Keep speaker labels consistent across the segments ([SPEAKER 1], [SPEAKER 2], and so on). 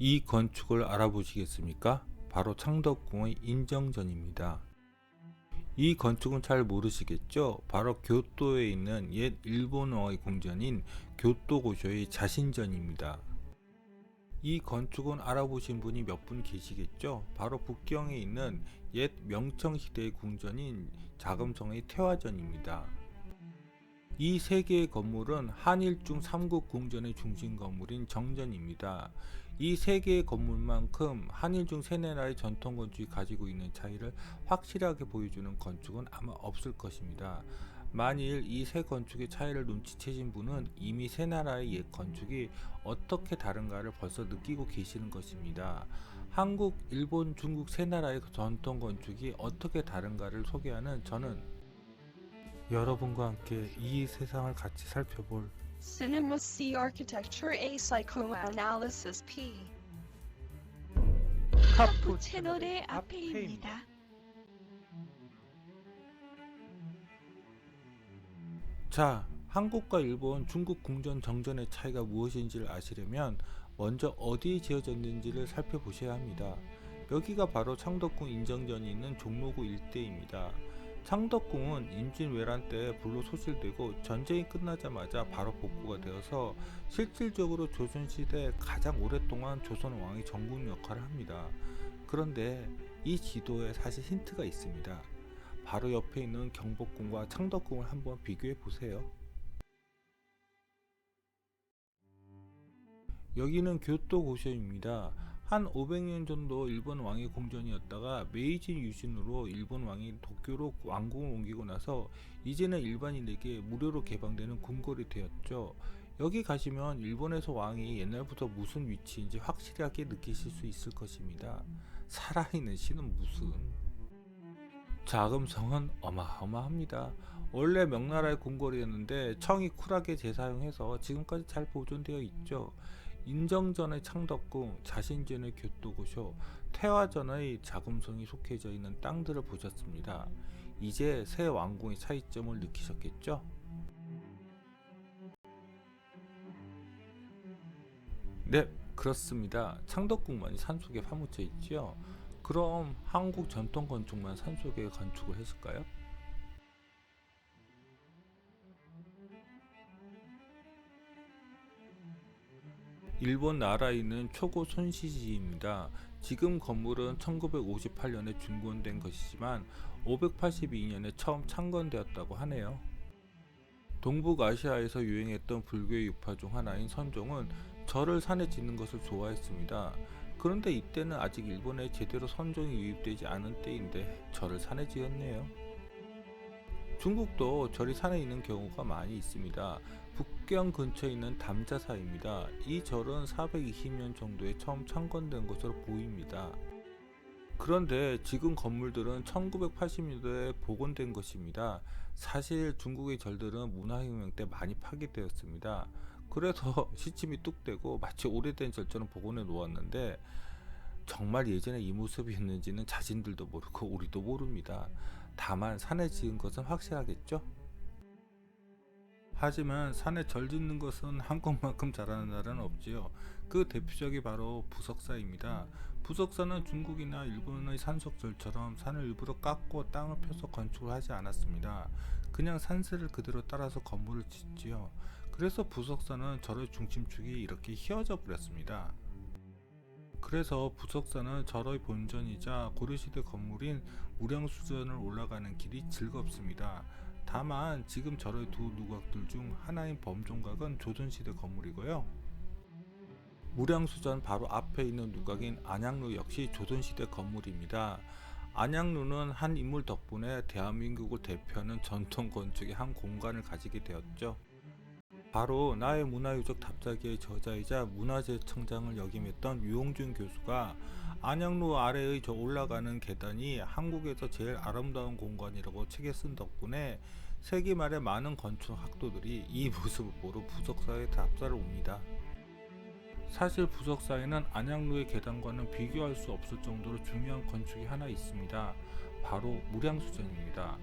[SPEAKER 1] 이 건축을 알아보시겠습니까? 바로 창덕궁의 인정전입니다. 이 건축은 잘 모르시겠죠? 바로 교토에 있는 옛 일본어의 궁전인 교토고쇼의 자신전입니다. 이 건축은 알아보신 분이 몇 분 계시겠죠? 바로 북경에 있는 옛 명청시대의 궁전인 자금성의 태화전입니다. 이 세 개의 건물은 한일중 삼국 궁전의 중심 건물인 정전입니다. 이 세 개의 건물만큼 한일중 세네 나라의 전통 건축이 가지고 있는 차이를 확실하게 보여주는 건축은 아마 없을 것입니다. 만일 이 세 건축의 차이를 눈치채신 분은 이미 세 나라의 옛 건축이 어떻게 다른가를 벌써 느끼고 계시는 것입니다. 한국, 일본, 중국 세 나라의 전통 건축이 어떻게 다른가를 소개하는 저는 여러분과 함께 이 세상을 같이 살펴볼
[SPEAKER 2] Cinema C Architecture A Psychoanalysis P 카푸 채널의 앞에입니다.
[SPEAKER 1] 자, 한국과 일본, 중국 궁전 정전의 차이가 무엇인지를 아시려면 먼저 어디에 지어졌는지를 살펴보셔야 합니다. 여기가 바로 창덕궁 인정전이 있는 종로구 일대입니다. 창덕궁은 임진왜란 때 불로 소실되고 전쟁이 끝나자마자 바로 복구가 되어서 실질적으로 조선시대 가장 오랫동안 조선 왕의 정국 역할을 합니다. 그런데 이 지도에 사실 힌트가 있습니다. 바로 옆에 있는 경복궁과 창덕궁을 한번 비교해 보세요. 여기는 교토고쇼입니다. 한 500년 정도 일본 왕의 궁전이었다가 메이지 유신으로 일본 왕이 도쿄로 왕궁을 옮기고 나서 이제는 일반인에게 무료로 개방되는 궁궐이 되었죠. 여기 가시면 일본에서 왕이 옛날부터 무슨 위치인지 확실하게 느끼실 수 있을 것입니다. 살아있는 신은 무슨. 자금성은 어마어마합니다. 원래 명나라의 궁궐이었는데 청이 쿨하게 재사용해서 지금까지 잘 보존되어 있죠. 인정전의 창덕궁, 자신전의 교토고쇼, 태화전의 자금성이 속해져 있는 땅들을 보셨습니다. 이제 새 왕궁의 차이점을 느끼셨겠죠? 네, 그렇습니다. 창덕궁만이 산속에 파묻혀 있지요. 그럼 한국 전통 건축만 산속에 건축을 했을까요? 일본 나라에 있는 초고 손시지입니다. 지금 건물은 1958년에 준건된 것이지만 582년에 처음 창건되었다고 하네요. 동북아시아에서 유행했던 불교의 유파 중 하나인 선종은 절을 산에 짓는 것을 좋아했습니다. 그런데 이때는 아직 일본에 제대로 선종이 유입되지 않은 때인데 절을 산에 지었네요. 중국도 절이 산에 있는 경우가 많이 있습니다. 북경 근처에 있는 담자사입니다. 이 절은 420년 정도에 처음 창건된 것으로 보입니다. 그런데 지금 건물들은 1980년대에 복원된 것입니다. 사실 중국의 절들은 문화혁명 때 많이 파괴되었습니다. 그래서 시침이 뚝 떼고 마치 오래된 절처럼 복원해 놓았는데 정말 예전에 이 모습이었는지는 자신들도 모르고 우리도 모릅니다. 다만 산에 지은 것은 확실하겠죠? 하지만 산에 절 짓는 것은 한국만큼 잘하는 나라는 없지요. 그 대표적이 바로 부석사입니다. 부석사는 중국이나 일본의 산속절처럼 산을 일부러 깎고 땅을 펴서 건축을 하지 않았습니다. 그냥 산세를 그대로 따라서 건물을 짓지요. 그래서 부석사는 절의 중심축이 이렇게 휘어져 버렸습니다. 그래서 부석사는 절의 본전이자 고려시대 건물인 무량수전을 올라가는 길이 즐겁습니다. 다만 지금 절의 두 누각들 중 하나인 범종각은 조선시대 건물이고요. 무량수전 바로 앞에 있는 누각인 안양루 역시 조선시대 건물입니다. 안양루는 한 인물 덕분에 대한민국을 대표하는 전통 건축의 한 공간을 가지게 되었죠. 바로 나의 문화유적 답사기의 저자이자 문화재청장을 역임했던 유홍준 교수가 안양로 아래의 저 올라가는 계단이 한국에서 제일 아름다운 공간이라고 책에 쓴 덕분에 세기 말에 많은 건축학도들이 이 모습을 보러 부석사에 답사를 옵니다. 사실 부석사에는 안양로의 계단과는 비교할 수 없을 정도로 중요한 건축이 하나 있습니다. 바로 무량수전입니다.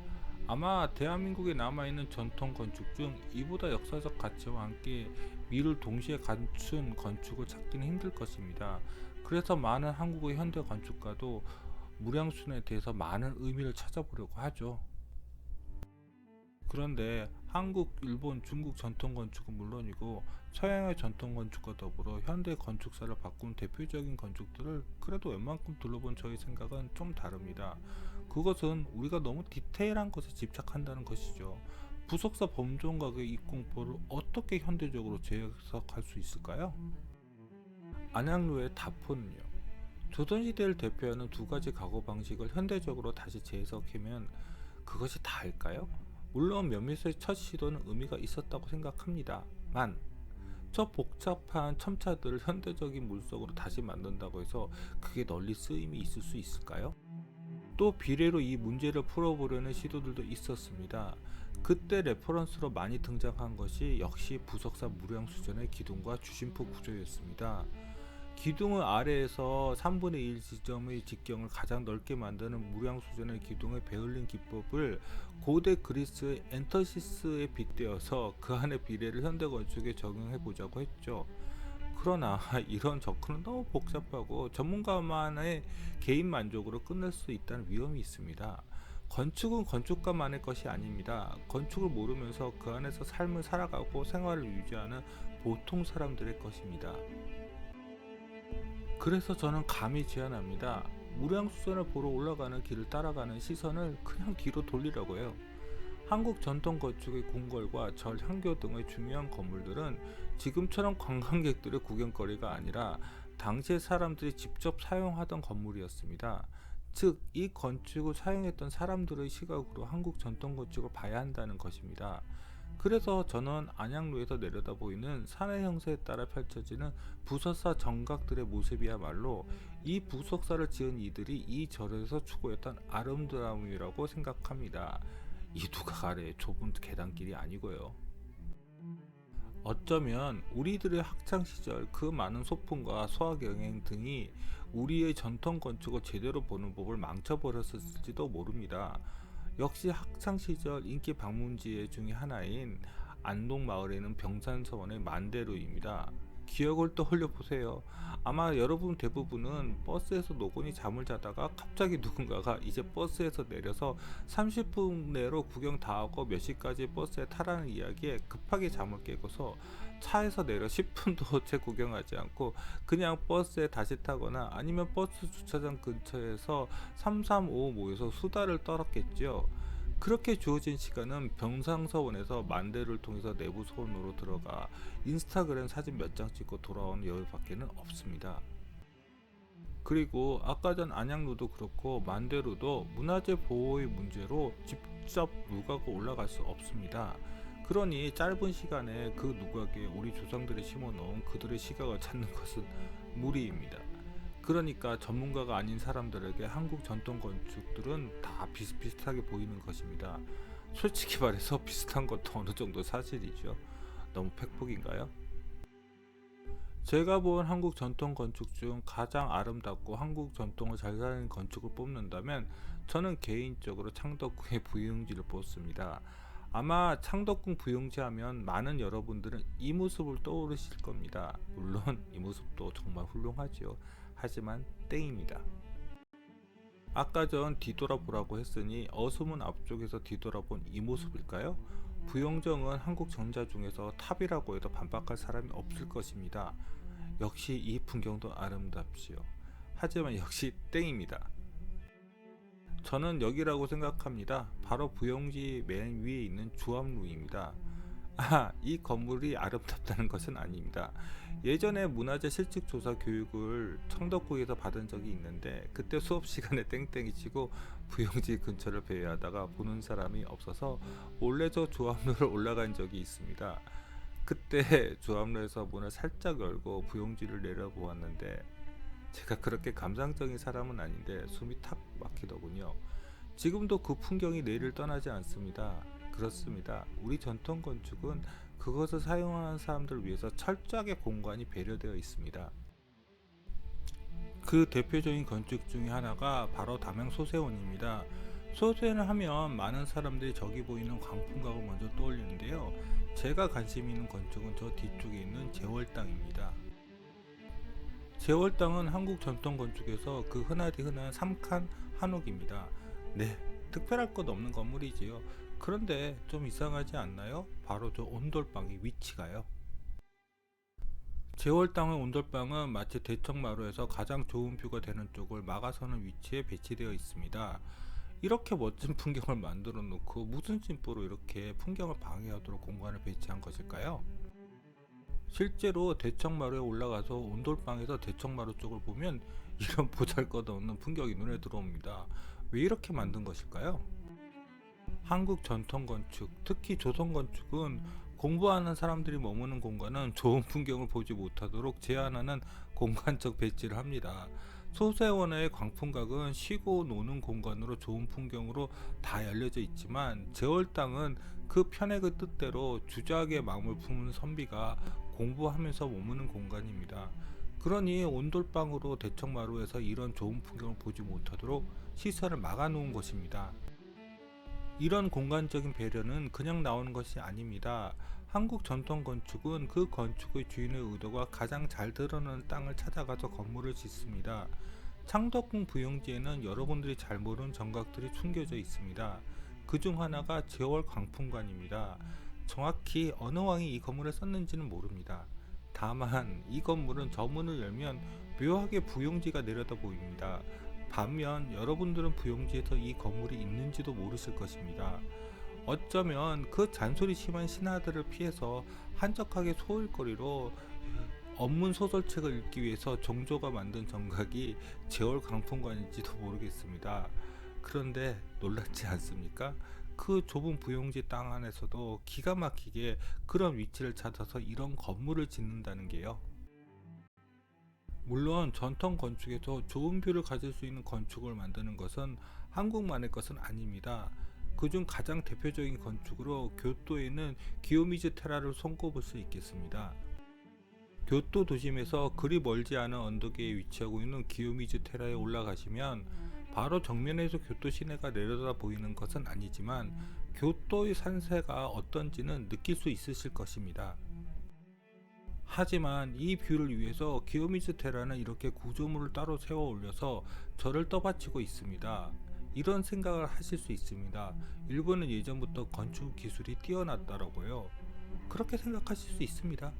[SPEAKER 1] 아마 대한민국에 남아있는 전통 건축 중 이보다 역사적 가치와 함께 미를 동시에 갖춘 건축을 찾기는 힘들 것입니다. 그래서 많은 한국의 현대 건축가도 무량수전에 대해서 많은 의미를 찾아보려고 하죠. 그런데 한국, 일본, 중국 전통 건축은 물론이고 서양의 전통 건축과 더불어 현대 건축사를 바꾼 대표적인 건축들을 그래도 웬만큼 둘러본 저의 생각은 좀 다릅니다. 그것은 우리가 너무 디테일한 것에 집착한다는 것이죠. 부석사 범종각의 입공포를 어떻게 현대적으로 재해석할 수 있을까요? 안양루의 다포는요. 조선시대를 대표하는 두 가지 가구 방식을 현대적으로 다시 재해석하면 그것이 다일까요? 물론 몇몇의 첫 시도는 의미가 있었다고 생각합니다만 저 복잡한 첨차들을 현대적인 물석으로 다시 만든다고 해서 그게 널리 쓰임이 있을 수 있을까요? 또 비례로 이 문제를 풀어보려는 시도들도 있었습니다. 그때 레퍼런스로 많이 등장한 것이 역시 부석사 무량수전의 기둥과 주심포 구조였습니다. 기둥은 아래에서 3분의 1 지점의 직경을 가장 넓게 만드는 무량수전의 기둥의 베을린 기법을 고대 그리스의 엔터시스에 빗대어서 그 안의 비례를 현대 건축에 적용해 보자고 했죠. 그러나 이런 접근은 너무 복잡하고 전문가만의 개인 만족으로 끝날 수 있다는 위험이 있습니다. 건축은 건축가만의 것이 아닙니다. 건축을 모르면서 그 안에서 삶을 살아가고 생활을 유지하는 보통 사람들의 것입니다. 그래서 저는 감히 제안합니다. 무량수전을 보러 올라가는 길을 따라가는 시선을 그냥 뒤로 돌리라고 해요. 한국 전통 건축의 궁궐과 절, 향교 등의 중요한 건물들은 지금처럼 관광객들의 구경거리가 아니라 당시의 사람들이 직접 사용하던 건물이었습니다. 즉, 이 건축을 사용했던 사람들의 시각으로 한국 전통 건축을 봐야 한다는 것입니다. 그래서 저는 안양루에서 내려다 보이는 산의 형세에 따라 펼쳐지는 부석사 정각들의 모습이야말로 이 부석사를 지은 이들이 이 절에서 추구했던 아름다움이라고 생각합니다. 이 누가 아래 좁은 계단길이 아니고요. 어쩌면 우리들의 학창시절 그 많은 소풍과 수학여행 등이 우리의 전통 건축을 제대로 보는 법을 망쳐버렸을지도 모릅니다. 역시 학창시절 인기 방문지 중에 하나인 안동마을에는 병산서원의 만대루입니다. 기억을 떠올려 보세요. 아마 여러분 대부분은 버스에서 노곤히 잠을 자다가 갑자기 누군가가 이제 버스에서 내려서 30분 내로 구경 다 하고 몇 시까지 버스에 타라는 이야기에 급하게 잠을 깨고서 차에서 내려 10분도 채 구경하지 않고 그냥 버스에 다시 타거나 아니면 버스 주차장 근처에서 335 모여서 수다를 떨었겠죠. 그렇게 주어진 시간은 병상서원에서 만대를 통해서 내부 소원으로 들어가 인스타그램 사진 몇 장 찍고 돌아오는 여유밖에는 없습니다. 그리고 아까 전 안양루도 그렇고 만대루도 문화재 보호의 문제로 직접 누각을 올라갈 수 없습니다. 그러니 짧은 시간에 그 누각에 우리 조상들이 심어놓은 그들의 시각을 찾는 것은 무리입니다. 그러니까 전문가가 아닌 사람들에게 한국 전통 건축들은 다 비슷비슷하게 보이는 것입니다. 솔직히 말해서 비슷한 것도 어느 정도 사실이죠. 너무 팩폭인가요? 제가 본 한국 전통 건축 중 가장 아름답고 한국 전통을 잘 살리는 건축을 뽑는다면 저는 개인적으로 창덕궁의 부용지를 뽑습니다. 아마 창덕궁 부용지 하면 많은 여러분들은 이 모습을 떠오르실 겁니다. 물론 이 모습도 정말 훌륭하지요. 하지만 땡입니다. 아까 전 뒤돌아보라고 했으니 어수문 앞쪽에서 뒤돌아본 이 모습일까요? 부용정은 한국 정자 중에서 탑이라고 해도 반박할 사람이 없을 것입니다. 역시 이 풍경도 아름답지요. 하지만 역시 땡입니다. 저는 여기라고 생각합니다. 바로 부용지 맨 위에 있는 주암루입니다. 이 건물이 아름답다는 것은 아닙니다. 예전에 문화재 실측 조사 교육을 청덕구에서 받은 적이 있는데 그때 수업 시간에 땡땡이 치고 부용지 근처를 배회하다가 보는 사람이 없어서 몰래 저 주암루를 올라간 적이 있습니다. 그때 주암루에서 문을 살짝 열고 부용지를 내려보았는데 제가 그렇게 감상적인 사람은 아닌데 숨이 탁 막히더군요. 지금도 그 풍경이 내일을 떠나지 않습니다. 그렇습니다. 우리 전통 건축은 그것을 사용하는 사람들을 위해서 철저하게 공간이 배려되어 있습니다. 그 대표적인 건축 중에 하나가 바로 담양소세원입니다. 소세는 하면 많은 사람들이 저기 보이는 광풍각을 먼저 떠올리는데요. 제가 관심 있는 건축은 저 뒤쪽에 있는 제월당입니다. 제월당은 한국 전통 건축에서 그 흔하디 흔한 삼칸 한옥입니다. 네, 특별할 것 없는 건물이지요. 그런데 좀 이상하지 않나요? 바로 저 온돌방의 위치가요. 제월당의 온돌방은 마치 대청마루에서 가장 좋은 뷰가 되는 쪽을 막아서는 위치에 배치되어 있습니다. 이렇게 멋진 풍경을 만들어 놓고 무슨 심보로 이렇게 풍경을 방해하도록 공간을 배치한 것일까요? 실제로 대청마루에 올라가서 온돌방에서 대청마루 쪽을 보면 이런 보잘것없는 풍경이 눈에 들어옵니다. 왜 이렇게 만든 것일까요? 한국 전통 건축, 특히 조선 건축은 공부하는 사람들이 머무는 공간은 좋은 풍경을 보지 못하도록 제한하는 공간적 배치를 합니다. 소세원의 광풍각은 쉬고 노는 공간으로 좋은 풍경으로 다 열려져 있지만 제월당은 그 편액의 뜻대로 주작의 마음을 품은 선비가 공부하면서 머무는 공간입니다. 그러니 온돌방으로 대청마루에서 이런 좋은 풍경을 보지 못하도록 시설을 막아놓은 것입니다. 이런 공간적인 배려는 그냥 나오는 것이 아닙니다. 한국 전통 건축은 그 건축의 주인의 의도가 가장 잘 드러나는 땅을 찾아가서 건물을 짓습니다. 창덕궁 부영지에는 여러분들이 잘 모르는 정각들이 숨겨져 있습니다. 그 중 하나가 제월 광풍관입니다. 정확히 어느 왕이 이 건물을 썼는지는 모릅니다. 다만 이 건물은 저 문을 열면 묘하게 부용지가 내려다 보입니다. 반면 여러분들은 부용지에서 이 건물이 있는지도 모르실 것입니다. 어쩌면 그 잔소리 심한 신하들을 피해서 한적하게 소일거리로 업문 소설책을 읽기 위해서 정조가 만든 정각이 제월 광풍관일지도 모르겠습니다. 그런데 놀랍지 않습니까? 그 좁은 부용지 땅 안에서도 기가 막히게 그런 위치를 찾아서 이런 건물을 짓는다는 게요. 물론 전통 건축에서 좋은 뷰를 가질 수 있는 건축을 만드는 것은 한국만의 것은 아닙니다. 그중 가장 대표적인 건축으로 교토에 있는 기요미즈 테라를 손꼽을 수 있겠습니다. 교토 도심에서 그리 멀지 않은 언덕에 위치하고 있는 기요미즈 테라에 올라가시면 바로 정면에서 교토 시내가 내려다 보이는 것은 아니지만 교토의 산세가 어떤지는 느낄 수 있으실 것입니다. 하지만 이 뷰를 위해서 기요미즈 테라는 이렇게 구조물을 따로 세워 올려서 저를 떠받치고 있습니다. 이런 생각을 하실 수 있습니다. 일본은 예전부터 건축 기술이 뛰어났다라고요. 그렇게 생각하실 수 있습니다.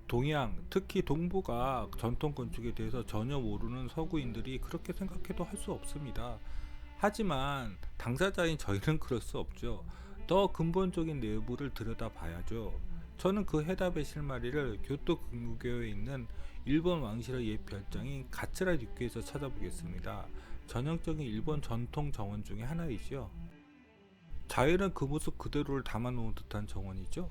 [SPEAKER 1] 동양, 특히 동부가 전통 건축에 대해서 전혀 모르는 서구인들이 그렇게 생각해도 할 수 없습니다. 하지만 당사자인 저희는 그럴 수 없죠. 더 근본적인 내부를 들여다봐야죠. 저는 그 해답의 실마리를 교토 근교에 있는 일본 왕실의 옛 별장인 가츠라 류큐에서 찾아보겠습니다. 전형적인 일본 전통 정원 중에 하나이죠. 자연은 그 모습 그대로를 담아놓은 듯한 정원이죠.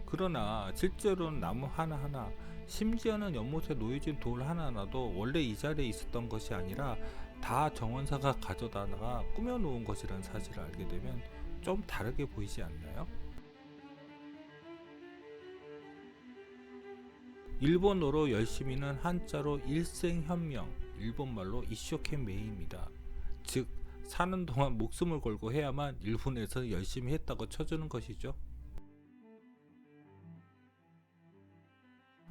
[SPEAKER 1] 그러나 실제로는 나무 하나하나, 심지어는 연못에 놓여진 돌 하나하나도 원래 이 자리에 있었던 것이 아니라 다 정원사가 가져다가 꾸며놓은 것이라는 사실을 알게 되면 좀 다르게 보이지 않나요? 일본어로 열심히는 한자로 일생현명, 일본말로 이쇼켄메이입니다. 즉 사는 동안 목숨을 걸고 해야만 일본에서 열심히 했다고 쳐주는 것이죠.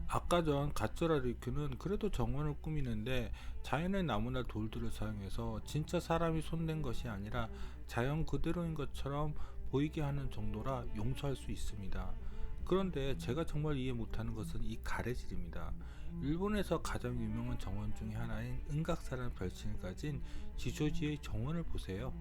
[SPEAKER 1] 아까 전 가츠라 류큐는 그래도 정원을 꾸미는데 자연의 나무나 돌들을 사용해서 진짜 사람이 손댄 것이 아니라 자연 그대로인 것처럼 보이게 하는 정도라 용서할 수 있습니다. 그런데 제가 정말 이해 못하는 것은 이 가래질입니다. 일본에서 가장 유명한 정원 중에 하나인 은각사라는 별칭을 가진 지조지의 정원을 보세요.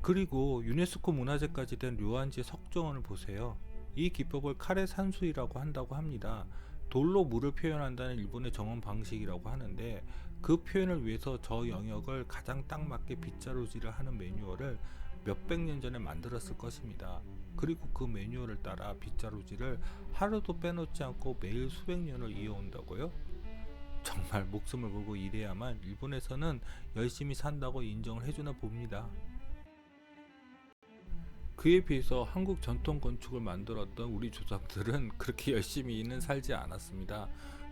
[SPEAKER 1] 그리고 유네스코 문화재까지 된 료안지의 석정원을 보세요. 이 기법을 카레 산수이라고 한다고 합니다. 돌로 물을 표현한다는 일본의 정원 방식이라고 하는데 그 표현을 위해서 저 영역을 가장 딱 맞게 빗자루질을 하는 매뉴얼을 몇백 년 전에 만들었을 것입니다. 그리고 그 매뉴얼을 따라 빗자루질을 하루도 빼놓지 않고 매일 수백 년을 이어온다고요? 정말 목숨을 걸고 일해야만 일본에서는 열심히 산다고 인정을 해주나 봅니다. 그에 비해서 한국 전통 건축을 만들었던 우리 조상들은 그렇게 열심히는 살지 않았습니다.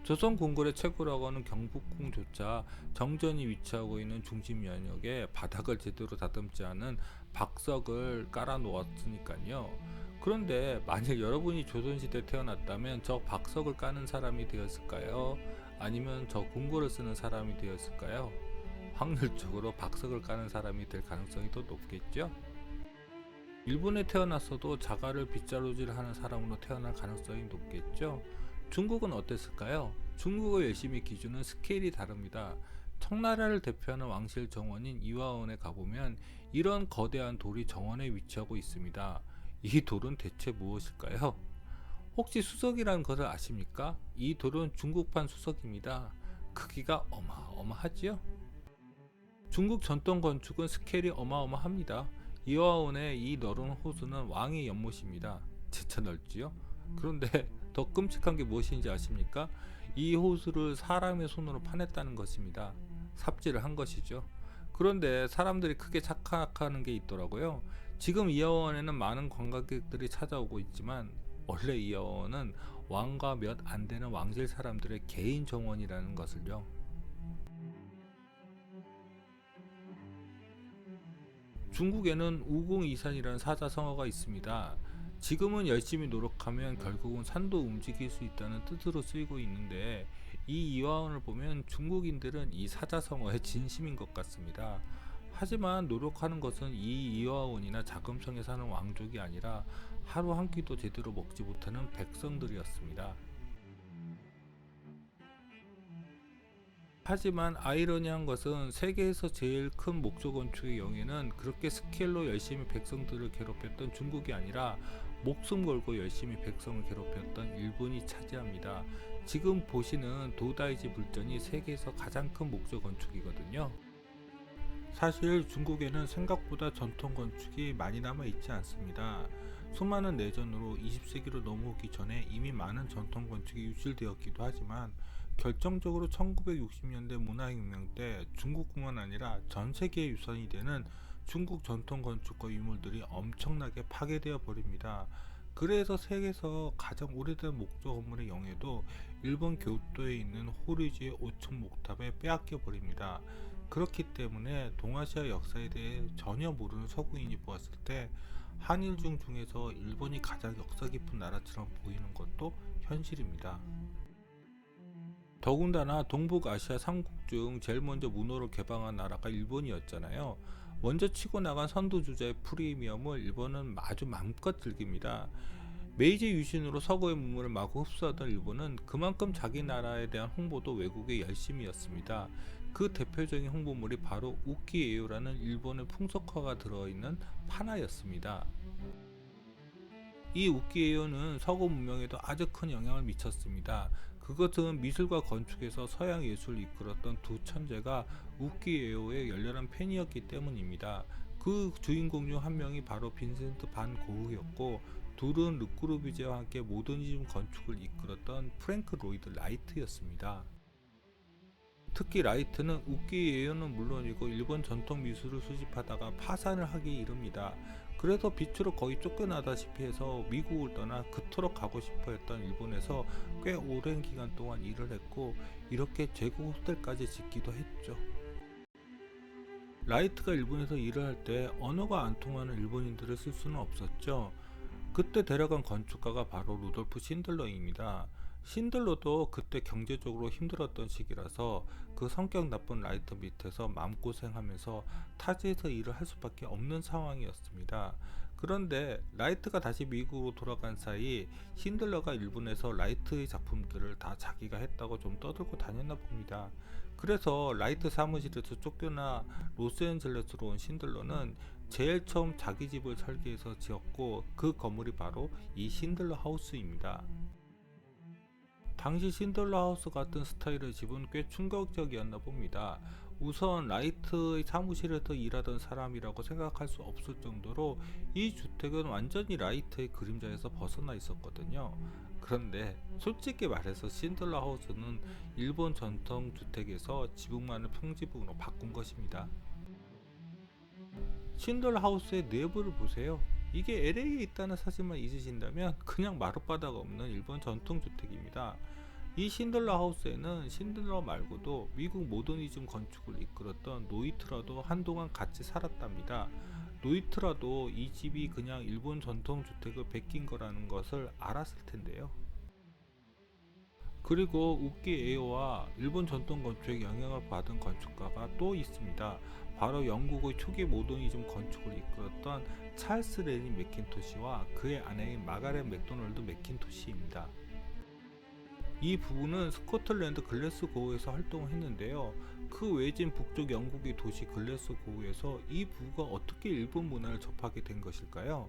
[SPEAKER 1] 조선 궁궐의 최고라고 하는 경복궁조차 정전이 위치하고 있는 중심 면역에 바닥을 제대로 다듬지 않은 박석을 깔아 놓았으니까요. 그런데 만약 여러분이 조선시대에 태어났다면 저 박석을 까는 사람이 되었을까요? 아니면 저 궁궐을 쓰는 사람이 되었을까요? 확률적으로 박석을 까는 사람이 될 가능성이 더 높겠죠? 일본에 태어났어도 자갈을 빗자루질하는 사람으로 태어날 가능성이 높겠죠? 중국은 어땠을까요? 중국의 열심히 기준은 스케일이 다릅니다. 청나라를 대표하는 왕실 정원인 이화원에 가보면 이런 거대한 돌이 정원에 위치하고 있습니다. 이 돌은 대체 무엇일까요? 혹시 수석이라는 것을 아십니까? 이 돌은 중국판 수석입니다. 크기가 어마어마하지요? 중국 전통 건축은 스케일이 어마어마합니다. 이화원의 이 넓은 호수는 왕의 연못입니다. 진짜 넓지요? 그런데 더 끔찍한 게 무엇인지 아십니까? 이 호수를 사람의 손으로 파냈다는 것입니다. 삽질을 한 것이죠. 그런데 사람들이 크게 착각하는 게 있더라고요. 지금 이화원에는 많은 관광객들이 찾아오고 있지만 원래 이화원은 왕과 몇 안 되는 왕실 사람들의 개인 정원이라는 것을요. 중국에는 우공이산이라는 사자성어가 있습니다. 지금은 열심히 노력하면 결국은 산도 움직일 수 있다는 뜻으로 쓰이고 있는데 이 이화원을 보면 중국인들은 이 사자성어의 진심인 것 같습니다. 하지만 노력하는 것은 이 이화원이나 자금성에 사는 왕족이 아니라 하루 한 끼도 제대로 먹지 못하는 백성들이었습니다. 하지만 아이러니한 것은 세계에서 제일 큰 목조 건축의 영예는 그렇게 스케일로 열심히 백성들을 괴롭혔던 중국이 아니라 목숨 걸고 열심히 백성을 괴롭혔던 일본이 차지합니다. 지금 보시는 도다이지 불전이 세계에서 가장 큰 목조 건축이거든요. 사실 중국에는 생각보다 전통 건축이 많이 남아 있지 않습니다. 수많은 내전으로 20세기로 넘어오기 전에 이미 많은 전통 건축이 유실되었기도 하지만 결정적으로 1960년대 문화혁명 때 중국뿐만 아니라 전 세계의 유산이 되는 중국 전통 건축과 유물들이 엄청나게 파괴되어 버립니다. 그래서 세계에서 가장 오래된 목조 건물의 영예도 일본 교토에 있는 호리지의 5층 목탑에 빼앗겨 버립니다. 그렇기 때문에 동아시아 역사에 대해 전혀 모르는 서구인이 보았을 때 한일중 중에서 일본이 가장 역사 깊은 나라처럼 보이는 것도 현실입니다. 더군다나 동북아시아 3국 중 제일 먼저 문호를 개방한 나라가 일본이었잖아요. 먼저 치고 나간 선두주자의 프리미엄을 일본은 아주 마음껏 즐깁니다. 메이지 유신으로 서구의 문물을 마구 흡수하던 일본은 그만큼 자기 나라에 대한 홍보도 외국에 열심히 했습니다. 그 대표적인 홍보물이 바로 우키에요라는 일본의 풍속화가 들어있는 판화였습니다. 이 우키에요는 서구 문명에도 아주 큰 영향을 미쳤습니다. 그것은 미술과 건축에서 서양 예술을 이끌었던 두 천재가 우키에요의 열렬한 팬이었기 때문입니다. 그 주인공 중 한 명이 바로 빈센트 반 고흐였고 둘은 르꾸르비제와 함께 모더니즘 건축을 이끌었던 프랭크 로이드 라이트였습니다. 특히 라이트는 우키에요는 물론이고 일본 전통 미술을 수집하다가 파산을 하기 이릅니다. 그래서 빛으로 거의 쫓겨나다시피 해서 미국을 떠나 그토록 가고 싶어 했던 일본에서 꽤 오랜 기간 동안 일을 했고 이렇게 제국 호텔까지 짓기도 했죠. 라이트가 일본에서 일을 할 때 언어가 안 통하는 일본인들을 쓸 수는 없었죠. 그때 데려간 건축가가 바로 루돌프 신들러입니다. 신들러도 그때 경제적으로 힘들었던 시기라서 그 성격 나쁜 라이트 밑에서 마음고생하면서 타지에서 일을 할 수밖에 없는 상황이었습니다. 그런데 라이트가 다시 미국으로 돌아간 사이 신들러가 일본에서 라이트의 작품들을 다 자기가 했다고 좀 떠들고 다녔나 봅니다. 그래서 라이트 사무실에서 쫓겨나 로스앤젤레스로 온 신들러는 제일 처음 자기 집을 설계해서 지었고 그 건물이 바로 이 신들러 하우스입니다. 당시 신들러 하우스 같은 스타일의 집은 꽤 충격적이었나 봅니다. 우선 라이트의 사무실에서 일하던 사람이라고 생각할 수 없을 정도로 이 주택은 완전히 라이트의 그림자에서 벗어나 있었거든요. 그런데 솔직히 말해서 신들러 하우스는 일본 전통 주택에서 지붕만을 평지붕으로 바꾼 것입니다. 신들러 하우스의 내부를 보세요. 이게 LA에 있다는 사실만 잊으신다면 그냥 마룻바닥 없는 일본 전통주택입니다. 이 신들러 하우스에는 신들러 말고도 미국 모더니즘 건축을 이끌었던 노이트라도 한동안 같이 살았답니다. 노이트라도 이 집이 그냥 일본 전통 주택을 베낀 거라는 것을 알았을 텐데요. 그리고 우키 에오와 일본 전통 건축에 영향을 받은 건축가가 또 있습니다. 바로 영국의 초기 모더니즘 건축을 이끌었던 찰스 레니 맥킨토시와 그의 아내인 마가렛 맥도널드 맥킨토시입니다. 이 부부는 스코틀랜드 글래스고우에서 활동을 했는데요. 그 외진 북쪽 영국의 도시 글래스고우에서 이 부부가 어떻게 일본 문화를 접하게 된 것일까요?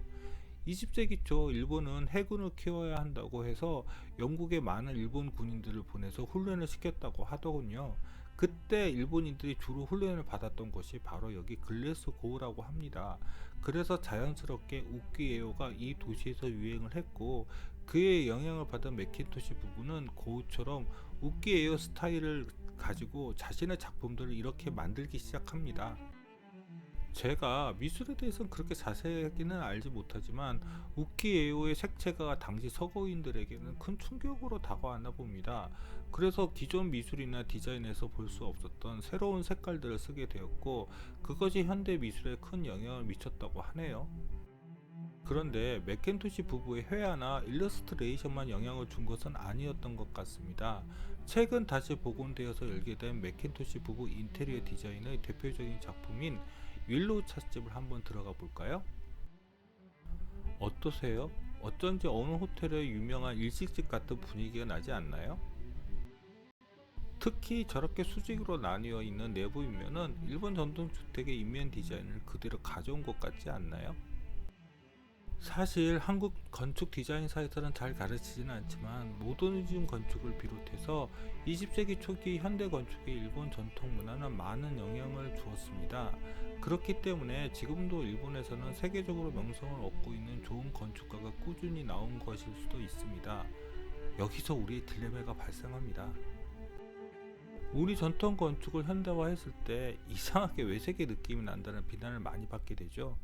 [SPEAKER 1] 20세기 초 일본은 해군을 키워야 한다고 해서 영국에 많은 일본 군인들을 보내서 훈련을 시켰다고 하더군요. 그때 일본인들이 주로 훈련을 받았던 곳이 바로 여기 글래스고우라고 합니다. 그래서 자연스럽게 우키에오가 이 도시에서 유행을 했고, 그의 영향을 받은 맥킨토시 부부는 고우처럼 우키에오 스타일을 가지고 자신의 작품들을 이렇게 만들기 시작합니다. 제가 미술에 대해서는 그렇게 자세하게는 알지 못하지만 우키에오의 색채가 당시 서구인들에게는 큰 충격으로 다가왔나 봅니다. 그래서 기존 미술이나 디자인에서 볼 수 없었던 새로운 색깔들을 쓰게 되었고, 그것이 현대 미술에 큰 영향을 미쳤다고 하네요. 그런데 맥킨토시 부부의 회화나 일러스트레이션만 영향을 준 것은 아니었던 것 같습니다. 최근 다시 복원되어서 열게 된 맥킨토시 부부 인테리어 디자인의 대표적인 작품인 윌로우 찻집을 한번 들어가 볼까요? 어떠세요? 어쩐지 어느 호텔의 유명한 일식집 같은 분위기가 나지 않나요? 특히 저렇게 수직으로 나뉘어 있는 내부 인면은 일본 전통주택의 인면 디자인을 그대로 가져온 것 같지 않나요? 사실 한국 건축 디자인사에서는 잘 가르치지는 않지만 모더니즘 건축을 비롯해서 20세기 초기 현대 건축의 일본 전통 문화는 많은 영향을 주었습니다. 그렇기 때문에 지금도 일본에서는 세계적으로 명성을 얻고 있는 좋은 건축가가 꾸준히 나온 것일 수도 있습니다. 여기서 우리의 딜레마가 발생합니다. 우리 전통 건축을 현대화했을 때 이상하게 외색의 느낌이 난다는 비난을 많이 받게 되죠.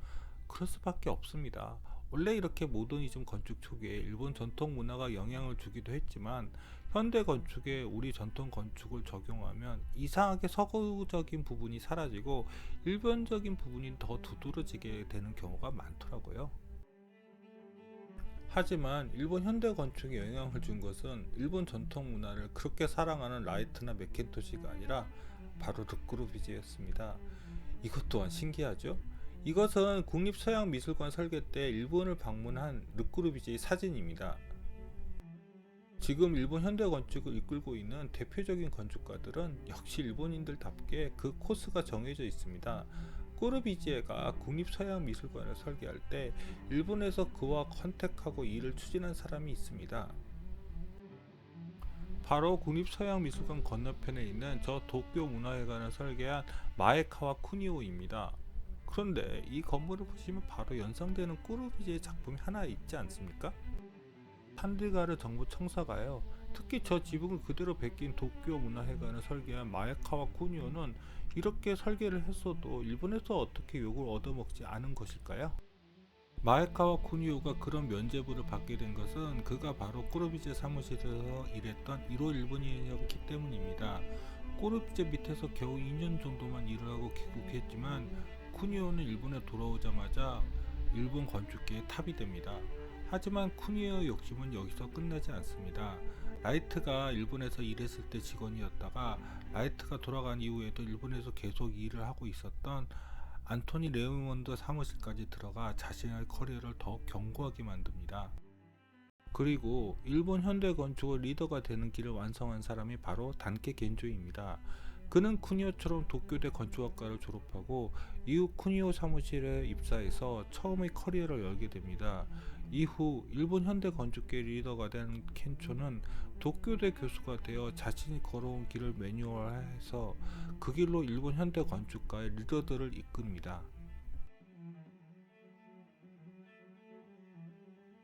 [SPEAKER 1] 그럴 수밖에 없습니다. 원래 이렇게 모더니즘 건축 초기에 일본 전통 문화가 영향을 주기도 했지만, 현대 건축에 우리 전통 건축을 적용하면 이상하게 서구적인 부분이 사라지고 일본적인 부분이 더 두드러지게 되는 경우가 많더라고요. 하지만 일본 현대 건축에 영향을 준 것은 일본 전통 문화를 그렇게 사랑하는 라이트나 맥킨토시가 아니라 바로 르꾸르비제였습니다. 이것 또한 신기하죠? 이것은 국립서양미술관 설계 때 일본을 방문한 르꾸르비제의 사진입니다. 지금 일본 현대 건축을 이끌고 있는 대표적인 건축가들은 역시 일본인들답게 그 코스가 정해져 있습니다. 꾸르비지에가 국립서양미술관을 설계할 때 일본에서 그와 컨택하고 일을 추진한 사람이 있습니다. 바로 국립서양미술관 건너편에 있는 저 도쿄문화회관을 설계한 마에카와 쿠니오입니다. 그런데 이 건물을 보시면 바로 연상되는 꾸르비제의 작품이 하나 있지 않습니까? 판디가르 정부 청사가요. 특히 저 지붕을 그대로 베낀 도쿄문화회관을 설계한 마에카와 쿠니오는 이렇게 설계를 했어도 일본에서 어떻게 욕을 얻어먹지 않은 것일까요? 마에카와 쿠니오가 그런 면죄부를 받게 된 것은 그가 바로 꾸르비제 사무실에서 일했던 1호 일본인이었기 때문입니다. 꾸르비제 밑에서 겨우 2년 정도만 일을 하고 귀국했지만, 쿠니오는 일본에 돌아오자마자 일본 건축계의 탑이 됩니다. 하지만 쿠니오의 욕심은 여기서 끝나지 않습니다. 라이트가 일본에서 일했을 때 직원이었다가 라이트가 돌아간 이후에도 일본에서 계속 일을 하고 있었던 안토니 레이몬드 사무실까지 들어가 자신의 커리어를 더욱 견고하게 만듭니다. 그리고 일본 현대 건축의 리더가 되는 길을 완성한 사람이 바로 단케 겐조입니다. 그는 쿠니오처럼 도쿄대 건축학과를 졸업하고 이후 쿠니오 사무실에 입사해서 처음의 커리어를 열게 됩니다. 이후 일본 현대 건축계 리더가 된 켄초는 도쿄대 교수가 되어 자신이 걸어온 길을 매뉴얼화해서 그 길로 일본 현대 건축가의 리더들을 이끕니다.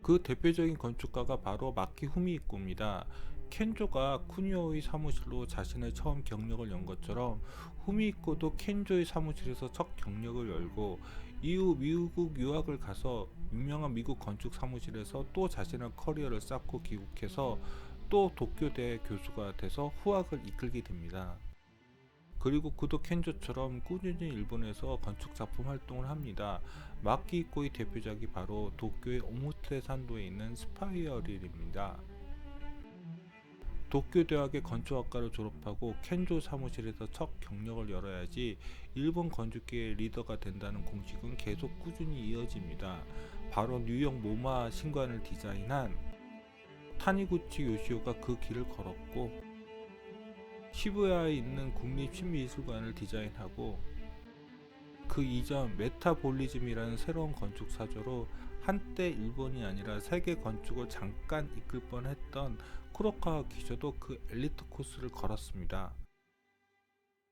[SPEAKER 1] 그 대표적인 건축가가 바로 마키 후미히코입니다. 켄조가 쿠니오의 사무실로 자신의 처음 경력을 연 것처럼 후미히코도 켄조의 사무실에서 첫 경력을 열고, 이후 미국 유학을 가서 유명한 미국 건축 사무실에서 또 자신의 커리어를 쌓고 귀국해서 또 도쿄대 교수가 돼서 후학을 이끌게 됩니다. 그리고 그도 켄조처럼 꾸준히 일본에서 건축 작품 활동을 합니다. 마키 이코의 대표작이 바로 도쿄의 오모테산도에 있는 스파이어릴입니다. 도쿄 대학의 건축학과를 졸업하고 켄조 사무실에서 첫 경력을 열어야지 일본 건축계의 리더가 된다는 공식은 계속 꾸준히 이어집니다. 바로 뉴욕 모마 신관을 디자인한 타니구치 요시오가 그 길을 걸었고, 시부야에 있는 국립신미술관을 디자인하고, 그 이전 메타볼리즘이라는 새로운 건축 사조로 한때 일본이 아니라 세계 건축을 잠깐 이끌 뻔했던 쿠로카와 기쇼도 그 엘리트 코스를 걸었습니다.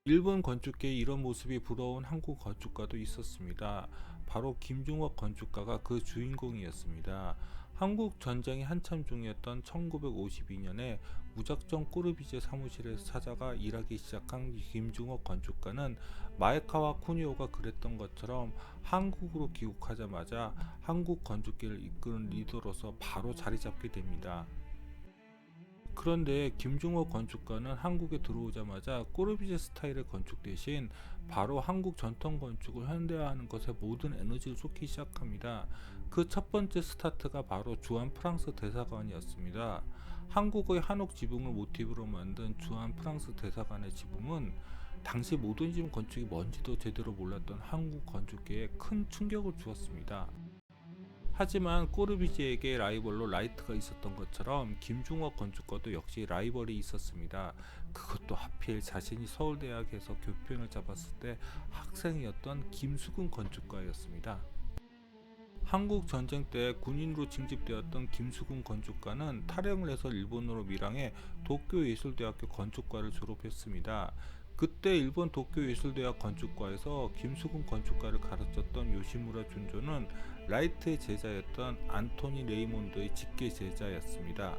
[SPEAKER 1] 일본 건축계에 이런 모습이 부러운 한국 건축가도 있었습니다. 바로 김중옥 건축가가 그 주인공이었습니다. 한국 전쟁이 한참 중이었던 1952년에 무작정 꼬르비제 사무실에서 찾아가 일하기 시작한 김중옥 건축가는 마에카와 쿠니오가 그랬던 것처럼 한국으로 귀국하자마자 한국 건축계를 이끄는 리더로서 바로 자리 잡게 됩니다. 그런데 김중옥 건축가는 한국에 들어오자마자 꼬르비제 스타일의 건축 대신 바로 한국 전통 건축을 현대화하는 것에 모든 에너지를 쏟기 시작합니다. 그 첫 번째 스타트가 바로 주한 프랑스 대사관이었습니다. 한국의 한옥 지붕을 모티브로 만든 주한 프랑스 대사관의 지붕은 당시 모더니즘 건축이 뭔지도 제대로 몰랐던 한국 건축계에 큰 충격을 주었습니다. 하지만 꼬르비제에게 라이벌로 라이트가 있었던 것처럼 김중옥 건축가도 역시 라이벌이 있었습니다. 그것도 하필 자신이 서울대학에서 교편을 잡았을 때 학생이었던 김수근 건축가였습니다. 한국 전쟁 때 군인으로 징집되었던 김수근 건축가는 탈영을 해서 일본으로 밀항해 도쿄예술대학교 건축과를 졸업했습니다. 그때 일본 도쿄예술대학 건축과에서 김수근 건축가를 가르쳤던 요시무라 준조는 라이트의 제자였던 안토니 레이몬드의 직계 제자였습니다.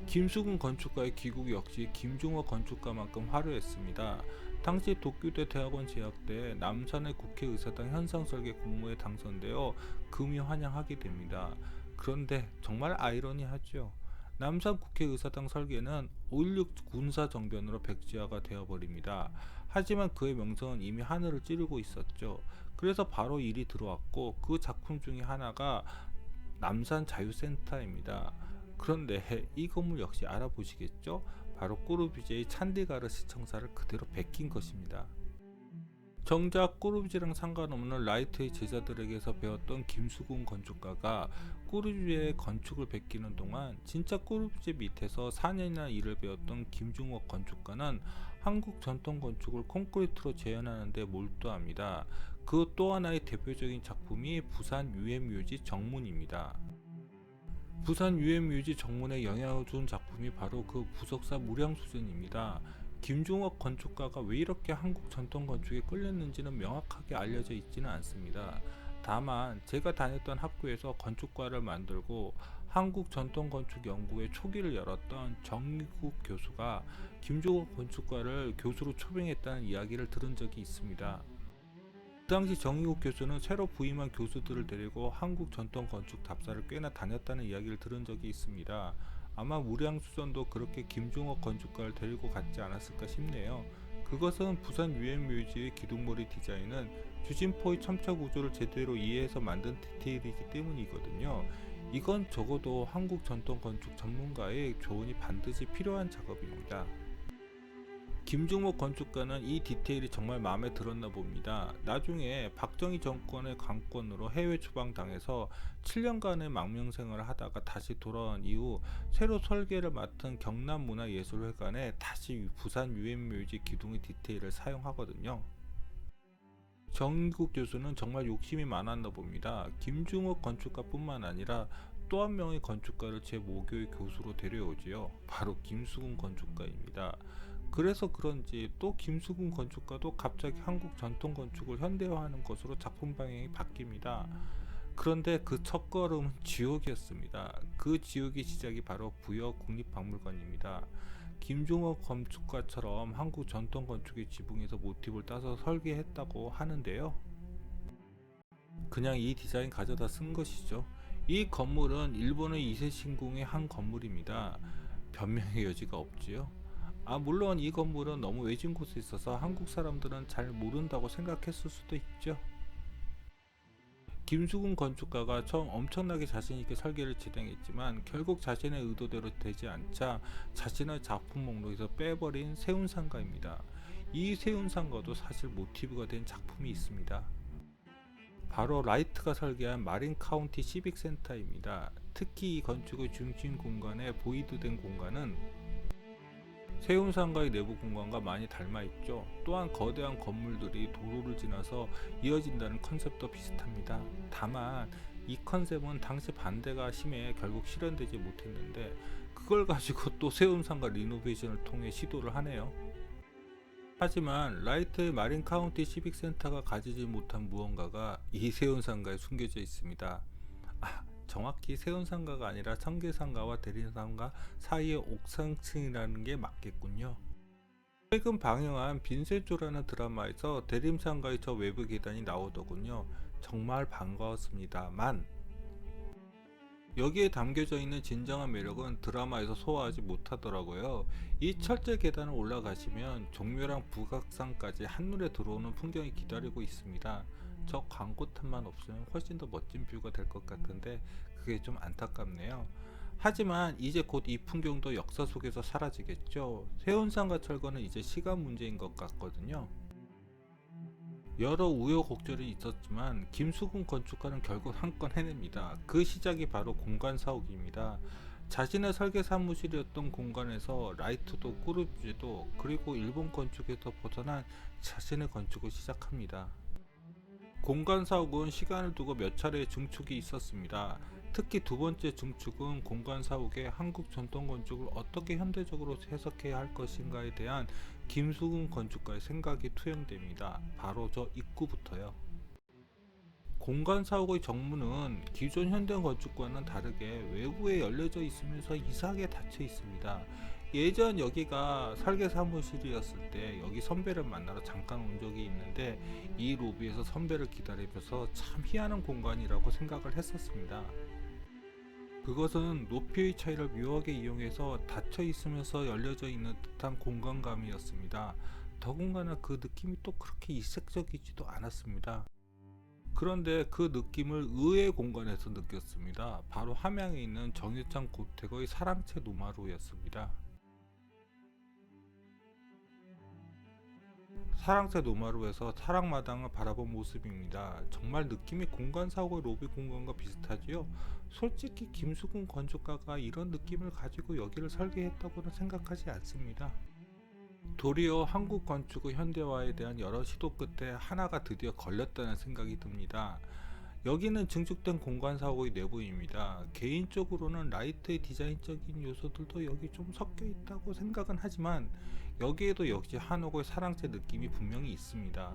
[SPEAKER 1] 김수근 건축가의 귀국 역시 김중옥 건축가만큼 화려했습니다. 당시 도쿄대 대학원 재학 때 남산의 국회의사당 현상설계 공모에 당선되어 금이 환영하게 됩니다. 그런데 정말 아이러니하죠. 남산 국회의사당 설계는 5.16 군사정변으로 백지화가 되어버립니다. 하지만 그의 명성은 이미 하늘을 찌르고 있었죠. 그래서 바로 일이 들어왔고, 그 작품 중에 하나가 남산 자유센터입니다. 그런데 이 건물 역시 알아보시겠죠? 바로 꼬르비제의 찬디가르 시청사를 그대로 베낀 것입니다. 정작 꼬르비제랑 상관없는 라이트의 제자들에게서 배웠던 김수근 건축가가 꼬르비제의 건축을 베끼는 동안 진짜 꼬르비제 밑에서 4년이나 일을 배웠던 김중옥 건축가는 한국 전통 건축을 콘크리트로 재현하는 데 몰두합니다. 그 또 하나의 대표적인 작품이 부산 유해묘지 정문입니다. 부산 유해묘지 정문에 영향을 준 작품이 바로 그 부석사 무량수전입니다. 김중옥 건축가가 왜 이렇게 한국 전통 건축에 끌렸는지는 명확하게 알려져 있지는 않습니다. 다만 제가 다녔던 학교에서 건축과를 만들고 한국 전통 건축 연구의 초기를 열었던 정익국 교수가 김중옥 건축가를 교수로 초빙했다는 이야기를 들은 적이 있습니다. 그 당시 정익국 교수는 새로 부임한 교수들을 데리고 한국 전통 건축 답사를 꽤나 다녔다는 이야기를 들은 적이 있습니다. 아마 무량수전도 그렇게 김중옥 건축가를 데리고 갔지 않았을까 싶네요. 그것은 부산 유해묘지의 기둥머리 디자인은 주진포의 첨차 구조를 제대로 이해해서 만든 디테일이기 때문이거든요. 이건 적어도 한국 전통 건축 전문가의 조언이 반드시 필요한 작업입니다. 김중옥 건축가는 이 디테일이 정말 마음에 들었나 봅니다. 나중에 박정희 정권의 강권으로 해외 추방당해서 7년간의 망명생활을 하다가 다시 돌아온 이후 새로 설계를 맡은 경남문화예술회관에 다시 부산 유해묘지 기둥의 디테일을 사용하거든요. 정익국 교수는 정말 욕심이 많았나 봅니다. 김중옥 건축가뿐만 아니라 또 한 명의 건축가를 제 모교의 교수로 데려오지요. 바로 김수근 건축가입니다. 그래서 그런지 또 김수근 건축가도 갑자기 한국 전통 건축을 현대화하는 것으로 작품 방향이 바뀝니다. 그런데 그 첫걸음은 지옥이었습니다. 그 지옥의 시작이 바로 부여 국립박물관입니다. 김중옥 건축가처럼 한국 전통 건축의 지붕에서 모티브를 따서 설계했다고 하는데요. 그냥 이 디자인 가져다 쓴 것이죠. 이 건물은 일본의 이세 신궁의 한 건물입니다. 변명의 여지가 없지요. 물론 이 건물은 너무 외진 곳에 있어서 한국 사람들은 잘 모른다고 생각했을 수도 있죠. 김수근 건축가가 처음 엄청나게 자신있게 설계를 진행했지만 결국 자신의 의도대로 되지 않자 자신의 작품 목록에서 빼버린 세운상가입니다. 이 세운상가도 사실 모티브가 된 작품이 있습니다. 바로 라이트가 설계한 마린 카운티 시빅 센터입니다. 특히 이 건축의 중심 공간에 보이드된 공간은 세운상가의 내부 공간과 많이 닮아있죠. 또한 거대한 건물들이 도로를 지나서 이어진다는 컨셉도 비슷합니다. 다만 이 컨셉은 당시 반대가 심해 결국 실현되지 못했는데 그걸 가지고 또 세운상가 리노베이션을 통해 시도를 하네요. 하지만 라이트의 마린 카운티 시빅 센터가 가지지 못한 무언가가 이 세운상가에 숨겨져 있습니다. 정확히 세운상가가 아니라 청계상가와 대림상가 사이의 옥상층이라는 게 맞겠군요. 최근 방영한 빈센조라는 드라마에서 대림상가의 저 외부 계단이 나오더군요. 정말 반가웠습니다만 여기에 담겨져 있는 진정한 매력은 드라마에서 소화하지 못하더라고요. 이 철제 계단을 올라가시면 종묘랑 북악산까지 한눈에 들어오는 풍경이 기다리고 있습니다. 저 광고탄만 없으면 훨씬 더 멋진 뷰가 될 것 같은데 그게 좀 안타깝네요. 하지만 이제 곧 이 풍경도 역사 속에서 사라지겠죠. 세운상가 철거는 이제 시간 문제인 것 같거든요. 여러 우여곡절이 있었지만 김수근 건축가는 결국 한 건 해냅니다. 그 시작이 바로 공간 사옥입니다. 자신의 설계 사무실이었던 공간에서 라이트도 꾸르브지도 그리고 일본 건축에서 벗어난 자신의 건축을 시작합니다. 공간 사옥은 시간을 두고 몇 차례의 증축이 있었습니다. 특히 두 번째 증축은 공간 사옥의 한국 전통 건축을 어떻게 현대적으로 해석해야 할 것인가에 대한 김수근 건축가의 생각이 투영됩니다. 바로 저 입구부터요. 공간 사옥의 정문은 기존 현대 건축과는 다르게 외부에 열려져 있으면서 이상하게 닫혀 있습니다. 예전 여기가 설계 사무실이었을 때 여기 선배를 만나러 잠깐 온 적이 있는데 이 로비에서 선배를 기다리면서 참 희한한 공간이라고 생각을 했었습니다. 그것은 높이의 차이를 묘하게 이용해서 닫혀 있으면서 열려져 있는 듯한 공간감이었습니다. 더군다나 그 느낌이 또 그렇게 이색적이지도 않았습니다. 그런데 그 느낌을 의외의 공간에서 느꼈습니다. 바로 함양에 있는 정유창 고택의 사랑채 노마루였습니다. 사랑채 노마루에서 사랑마당을 바라본 모습입니다. 정말 느낌이 공간 사고의 로비 공간과 비슷하지요. 솔직히 김수근 건축가가 이런 느낌을 가지고 여기를 설계했다고는 생각하지 않습니다. 도리어 한국 건축의 현대화에 대한 여러 시도 끝에 하나가 드디어 걸렸다는 생각이 듭니다. 여기는 증축된 공간 사고의 내부입니다. 개인적으로는 라이트의 디자인적인 요소들도 여기 좀 섞여 있다고 생각은 하지만 여기에도 역시 한옥의 사랑채 느낌이 분명히 있습니다.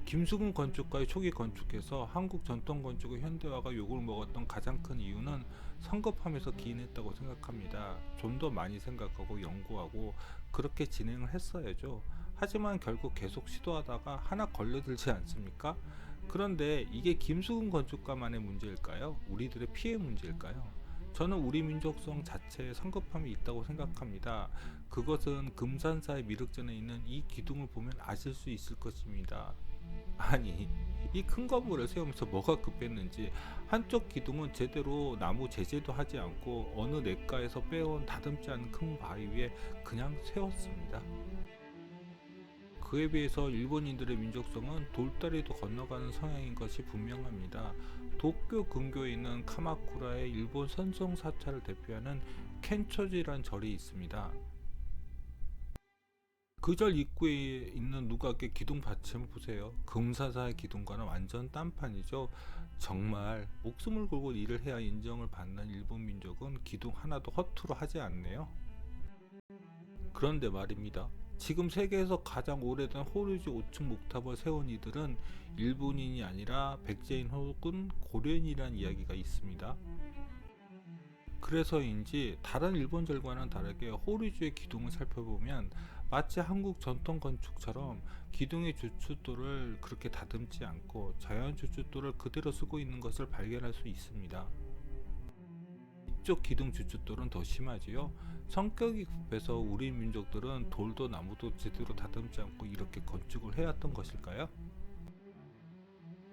[SPEAKER 1] 김수근 건축가의 초기 건축에서 한국 전통 건축의 현대화가 욕을 먹었던 가장 큰 이유는 성급함에서 기인했다고 생각합니다. 좀 더 많이 생각하고 연구하고 그렇게 진행을 했어야죠. 하지만 결국 계속 시도하다가 하나 걸려들지 않습니까? 그런데 이게 김수근 건축가만의 문제일까요? 우리들의 피해 문제일까요? 저는 우리 민족성 자체에 성급함이 있다고 생각합니다. 그것은 금산사의 미륵전에 있는 이 기둥을 보면 아실 수 있을 것입니다. 아니, 이 큰 건물을 세우면서 뭐가 급했는지 한쪽 기둥은 제대로 나무 제재도 하지 않고 어느 냇가에서 빼온 다듬지 않은 큰 바위 위에 그냥 세웠습니다. 그에 비해서 일본인들의 민족성은 돌다리도 건너가는 성향인 것이 분명합니다. 도쿄 근교에 있는 카마쿠라의 일본 선성 사찰을 대표하는 켄초지란 절이 있습니다. 그 절 입구에 있는 누각의 기둥 받침을 보세요. 금사사의 기둥과는 완전 딴판이죠. 정말 목숨을 걸고 일을 해야 인정을 받는 일본 민족은 기둥 하나도 허투루 하지 않네요. 그런데 말입니다. 지금 세계에서 가장 오래된 호르지 5층 목탑을 세운 이들은 일본인이 아니라 백제인 혹은 고려인이라는 이야기가 있습니다. 그래서인지 다른 일본절과는 다르게 호리주의 기둥을 살펴보면 마치 한국 전통 건축처럼 기둥의 주춧돌을 그렇게 다듬지 않고 자연 주춧돌을 그대로 쓰고 있는 것을 발견할 수 있습니다. 이쪽 기둥 주춧돌은 더 심하지요. 성격이 급해서 우리 민족들은 돌도 나무도 제대로 다듬지 않고 이렇게 건축을 해왔던 것일까요?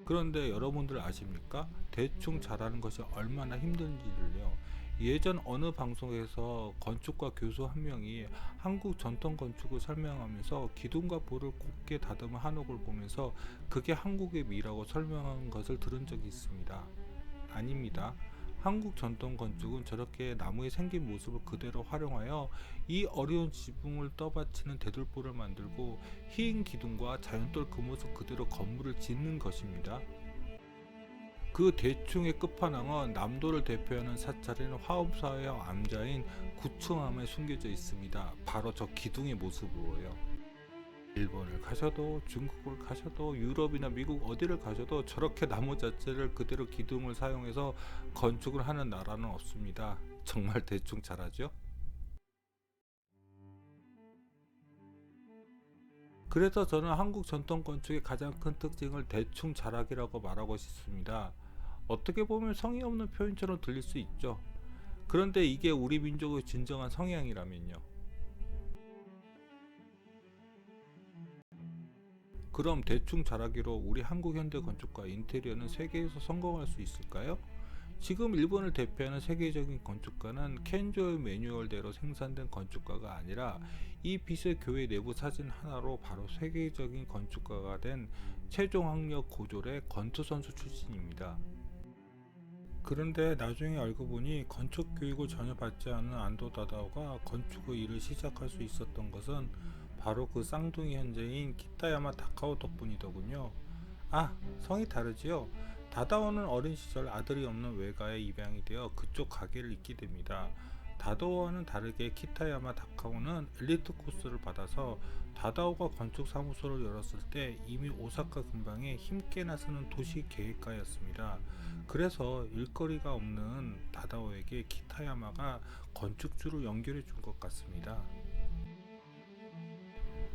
[SPEAKER 1] 그런데 여러분들 아십니까? 대충 잘하는 것이 얼마나 힘든지를요. 예전 어느 방송에서 건축가 교수 한 명이 한국 전통 건축을 설명하면서 기둥과 볼을 곱게 다듬은 한옥을 보면서 그게 한국의 미라고 설명한 것을 들은 적이 있습니다. 아닙니다. 한국 전통 건축은 저렇게 나무에 생긴 모습을 그대로 활용하여 이 어려운 지붕을 떠받치는 대돌보를 만들고 흰 기둥과 자연돌 그 모습 그대로 건물을 짓는 것입니다. 그 대충의 끝판왕은 남도를 대표하는 사찰인 화엄사의 암자인 구층암에 숨겨져 있습니다. 바로 저 기둥의 모습으로요. 일본을 가셔도 중국을 가셔도 유럽이나 미국 어디를 가셔도 저렇게 나무 자체를 그대로 기둥을 사용해서 건축을 하는 나라는 없습니다. 정말 대충 잘하죠? 그래서 저는 한국 전통 건축의 가장 큰 특징을 대충 잘하기라고 말하고 싶습니다. 어떻게 보면 성의 없는 표현처럼 들릴 수 있죠. 그런데 이게 우리 민족의 진정한 성향이라면요. 그럼 대충 잘하기로 우리 한국 현대 건축과 인테리어는 세계에서 성공할 수 있을까요? 지금 일본을 대표하는 세계적인 건축가는 켄조의 매뉴얼대로 생산된 건축가가 아니라 이 빛의 교회 내부 사진 하나로 바로 세계적인 건축가가 된 최종학력 고졸의 건투선수 출신입니다. 그런데 나중에 알고 보니 건축 교육을 전혀 받지 않은 안도 다다오가 건축의 일을 시작할 수 있었던 것은 바로 그 쌍둥이 형제인 키타야마 타카오 덕분이더군요. 아, 성이 다르지요? 다다오는 어린 시절 아들이 없는 외가에 입양이 되어 그쪽 가게를 잇게 됩니다. 다다오와는 다르게 키타야마 타카오는 엘리트 코스를 받아서 다다오가 건축 사무소를 열었을 때 이미 오사카 근방에 힘께나 쓰는 도시 계획가였습니다. 그래서 일거리가 없는 다다오에게 키타야마가 건축주로 연결해 준 것 같습니다.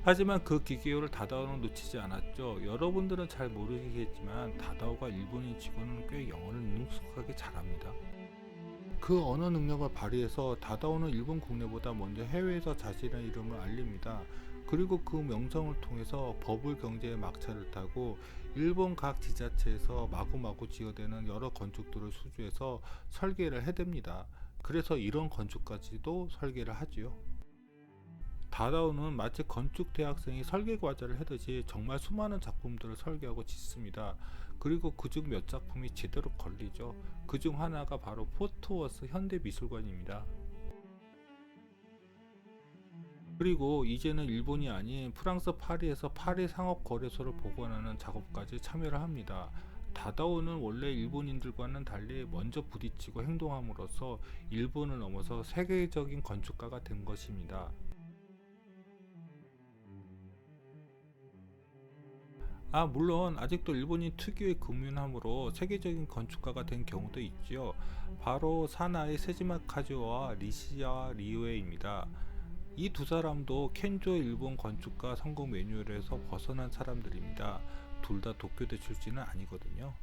[SPEAKER 1] 하지만 그 기계를 다다오는 놓치지 않았죠. 여러분들은 잘 모르시겠지만 다다오가 일본인 치고는 꽤 영어를 능숙하게 잘합니다. 그 언어 능력을 발휘해서 다다오는 일본 국내보다 먼저 해외에서 자신의 이름을 알립니다. 그리고 그 명성을 통해서 버블 경제의 막차를 타고 일본 각 지자체에서 마구마구 지어대는 여러 건축들을 수주해서 설계를 해댑니다. 그래서 이런 건축까지도 설계를 하지요. 다다오는 마치 건축 대학생이 설계 과제를 하듯이 정말 수많은 작품들을 설계하고 짓습니다. 그리고 그중 몇 작품이 제대로 걸리죠. 그중 하나가 바로 포토워스 현대미술관입니다. 그리고 이제는 일본이 아닌 프랑스 파리에서 파리 상업거래소를 복원하는 작업까지 참여를 합니다. 다다오는 원래 일본인들과는 달리 먼저 부딪히고 행동함으로써 일본을 넘어서 세계적인 건축가가 된 것입니다. 물론 아직도 일본인 특유의 금융함으로 세계적인 건축가가 된 경우도 있지요. 바로 사나이 세지마 카즈오와 니시야 리우에입니다. 이 두 사람도 켄조 일본 건축가 성공 매뉴얼에서 벗어난 사람들입니다. 둘 다 도쿄대 출신은 아니거든요.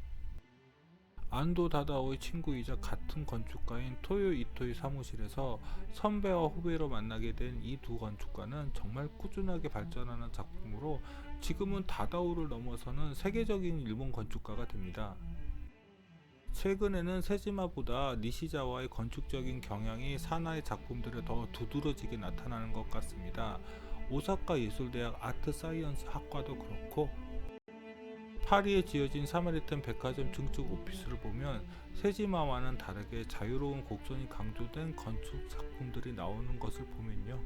[SPEAKER 1] 안도 다다오의 친구이자 같은 건축가인 토요 이토의 사무실에서 선배와 후배로 만나게 된 이 두 건축가는 정말 꾸준하게 발전하는 작품으로 지금은 다다오를 넘어서는 세계적인 일본 건축가가 됩니다. 최근에는 세지마보다 니시자와의 건축적인 경향이 사나의 작품들에 더 두드러지게 나타나는 것 같습니다. 오사카 예술대학 아트 사이언스 학과도 그렇고 파리에 지어진 사마리탄 백화점 증축 오피스를 보면 세지마와는 다르게 자유로운 곡선이 강조된 건축 작품들이 나오는 것을 보면요.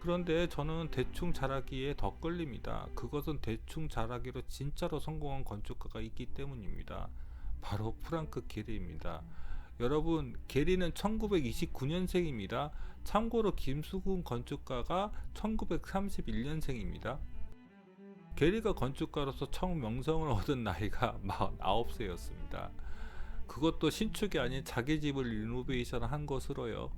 [SPEAKER 1] 그런데 저는 대충 잘하기에 더 끌립니다. 그것은 대충 잘하기로 진짜로 성공한 건축가가 있기 때문입니다. 바로 프랑크 게리입니다. 여러분, 게리는 1929년생입니다. 참고로 김수근 건축가가 1931년생입니다. 게리가 건축가로서 처음 명성을 얻은 나이가 49세였습니다. 그것도 신축이 아닌 자기 집을 리노베이션 한 것으로요.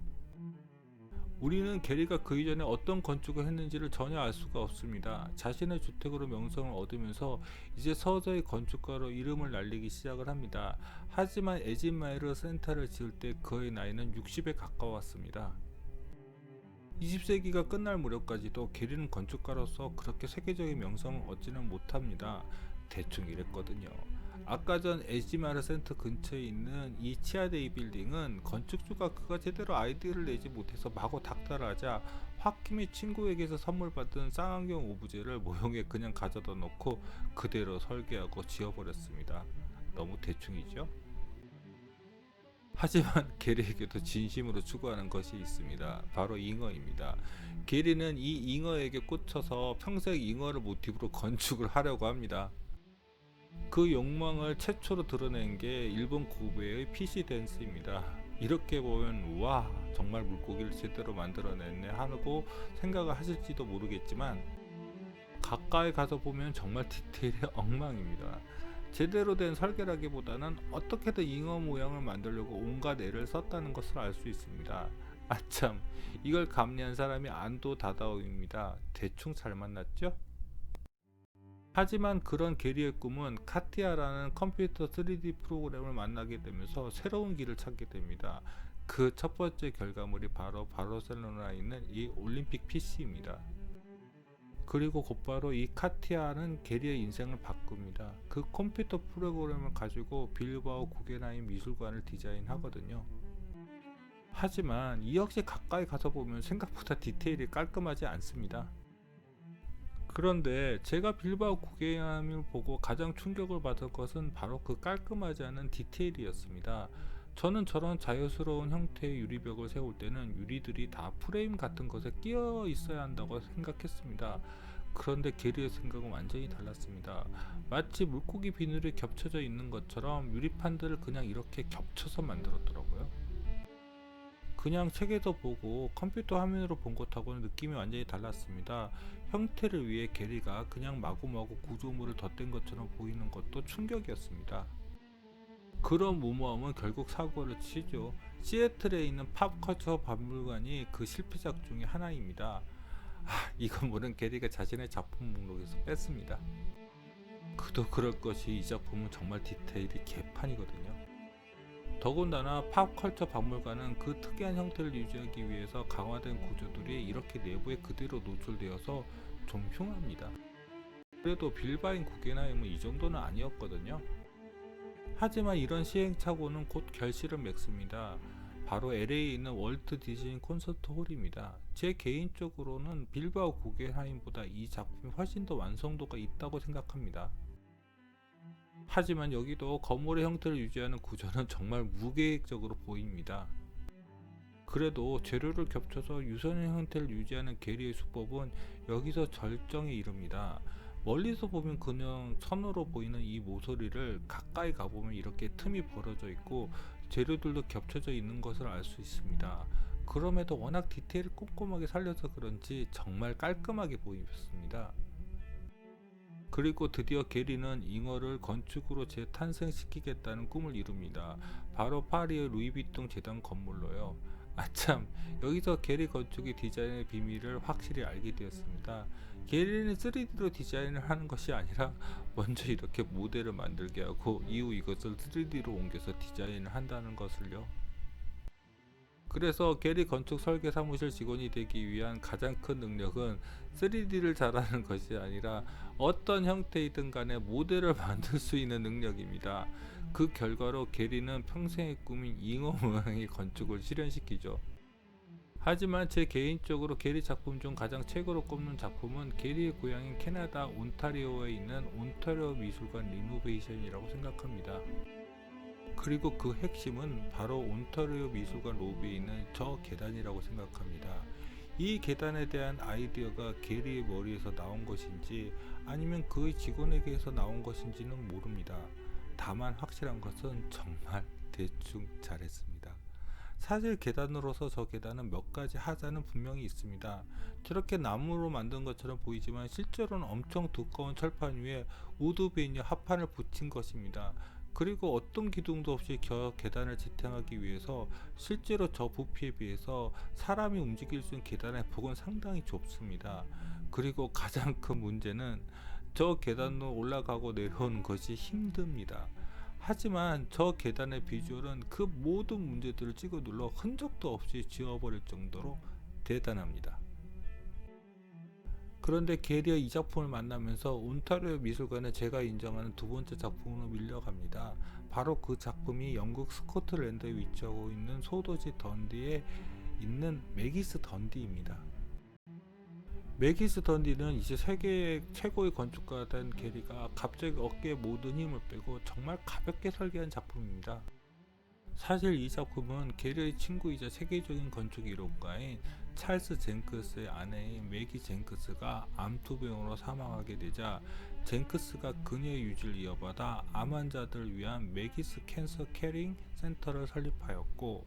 [SPEAKER 1] 우리는 게리가 그 이전에 어떤 건축을 했는지를 전혀 알 수가 없습니다. 자신의 주택으로 명성을 얻으면서 이제 서서히 건축가로 이름을 날리기 시작을 합니다. 하지만 에진마이르 센터를 지을 때 그의 나이는 60에 가까웠습니다. 20세기가 끝날 무렵까지도 게리는 건축가로서 그렇게 세계적인 명성을 얻지는 못합니다. 대충 이랬거든요. 아까 전 에지마르 센터 근처에 있는 이 치아데이 빌딩은 건축주가 그가 제대로 아이디어를 내지 못해서 마구 닥달하자 홧김에 친구에게서 선물 받은 쌍안경 오브제를 모형에 그냥 가져다 놓고 그대로 설계하고 지어버렸습니다. 너무 대충이죠? 하지만 게리에게도 진심으로 추구하는 것이 있습니다. 바로 잉어입니다. 게리는 이 잉어에게 꽂혀서 평생 잉어를 모티브로 건축을 하려고 합니다. 그 욕망을 최초로 드러낸 게 일본 고베의 PC 댄스입니다. 이렇게 보면 와 정말 물고기를 제대로 만들어냈네 하고 생각을 하실지도 모르겠지만 가까이 가서 보면 정말 디테일이 엉망입니다. 제대로 된 설계라기보다는 어떻게든 잉어 모양을 만들려고 온갖 애를 썼다는 것을 알 수 있습니다. 아참 이걸 감리한 사람이 안도 다다오입니다. 대충 잘 만났죠? 하지만 그런 게리의 꿈은 카티아라는 컴퓨터 3D 프로그램을 만나게 되면서 새로운 길을 찾게 됩니다. 그 첫 번째 결과물이 바로 바르셀로나에 있는 이 올림픽 PC입니다. 그리고 곧바로 이 카티아는 게리의 인생을 바꿉니다. 그 컴퓨터 프로그램을 가지고 빌바오 구겐하임 미술관을 디자인하거든요. 하지만 이 역시 가까이 가서 보면 생각보다 디테일이 깔끔하지 않습니다. 그런데 제가 빌바오 구겐하임을 보고 가장 충격을 받은 것은 바로 그 깔끔하지 않은 디테일이었습니다. 저는 저런 자유스러운 형태의 유리벽을 세울 때는 유리들이 다 프레임 같은 것에 끼어 있어야 한다고 생각했습니다. 그런데 게리의 생각은 완전히 달랐습니다. 마치 물고기 비늘이 겹쳐져 있는 것처럼 유리판들을 그냥 이렇게 겹쳐서 만들었더라고요. 그냥 책에서 보고 컴퓨터 화면으로 본 것하고는 느낌이 완전히 달랐습니다. 형태를 위해 게리가 그냥 마구마구 구조물을 덧댄 것처럼 보이는 것도 충격이었습니다. 그런 무모함은 결국 사고를 치죠. 시애틀에 있는 팝컬처 박물관이 그 실패작 중에 하나입니다. 이건 모른 게리가 자신의 작품 목록에서 뺐습니다. 그도 그럴 것이 이 작품은 정말 디테일이 개판이거든요. 더군다나 팝컬처 박물관은 그 특이한 형태를 유지하기 위해서 강화된 구조들이 이렇게 내부에 그대로 노출되어서 좀 흉합니다. 그래도 빌바인 구겐하임은 이 정도는 아니었거든요. 하지만 이런 시행착오는 곧 결실을 맺습니다. 바로 LA에 있는 월트 디즈니 콘서트 홀입니다. 제 개인적으로는 빌바오 구겐하임보다 이 작품이 훨씬 더 완성도가 있다고 생각합니다. 하지만 여기도 건물의 형태를 유지하는 구조는 정말 무계획적으로 보입니다. 그래도 재료를 겹쳐서 유선의 형태를 유지하는 게리의 수법은 여기서 절정에 이릅니다. 멀리서 보면 그냥 천으로 보이는 이 모서리를 가까이 가보면 이렇게 틈이 벌어져 있고 재료들도 겹쳐져 있는 것을 알 수 있습니다. 그럼에도 워낙 디테일을 꼼꼼하게 살려서 그런지 정말 깔끔하게 보였습니다. 그리고 드디어 게리는 잉어를 건축으로 재탄생시키겠다는 꿈을 이룹니다. 바로 파리의 루이비통 재단 건물로요. 아참, 여기서 게리 건축의 디자인의 비밀을 확실히 알게 되었습니다. 게리는 3D로 디자인을 하는 것이 아니라 먼저 이렇게 모델을 만들게 하고 이후 이것을 3D로 옮겨서 디자인을 한다는 것을요. 그래서 게리 건축 설계 사무실 직원이 되기 위한 가장 큰 능력은 3D를 잘하는 것이 아니라 어떤 형태이든 간에 모델을 만들 수 있는 능력입니다. 그 결과로 게리는 평생의 꿈인 잉어 모양의 건축을 실현시키죠. 하지만 제 개인적으로 게리 작품 중 가장 최고로 꼽는 작품은 게리의 고향인 캐나다 온타리오에 있는 온타리오 미술관 리노베이션이라고 생각합니다. 그리고 그 핵심은 바로 온타리오 미술관 로비에 있는 저 계단이라고 생각합니다. 이 계단에 대한 아이디어가 게리의 머리에서 나온 것인지 아니면 그의 직원에게서 나온 것인지는 모릅니다. 다만 확실한 것은 정말 대충 잘했습니다. 사실 계단으로서 저 계단은 몇 가지 하자는 분명히 있습니다. 저렇게 나무로 만든 것처럼 보이지만 실제로는 엄청 두꺼운 철판 위에 우드 베니어 합판을 붙인 것입니다. 그리고 어떤 기둥도 없이 계단을 지탱하기 위해서 실제로 저 부피에 비해서 사람이 움직일 수 있는 계단의 폭은 상당히 좁습니다. 그리고 가장 큰 문제는 저 계단으로 올라가고 내려오는 것이 힘듭니다. 하지만 저 계단의 비주얼은 그 모든 문제들을 찍어 눌러 흔적도 없이 지워버릴 정도로 대단합니다. 그런데 게리어 이 작품을 만나면서 온타리오 미술관은 제가 인정하는 두 번째 작품으로 밀려갑니다. 바로 그 작품이 영국 스코틀랜드에 위치하고 있는 소도시 던디에 있는 매기스 던디입니다. 매기스 던디는 이제 세계 최고의 건축가가 된 게리가 갑자기 어깨에 모든 힘을 빼고 정말 가볍게 설계한 작품입니다. 사실 이 작품은 게리의 친구이자 세계적인 건축 이론가인 찰스 젠크스의 아내인 매기 젠크스가 암투병으로 사망하게 되자 젠크스가 그녀의 유지를 이어받아 암 환자들을 위한 매기스 캔서 케링 센터를 설립하였고,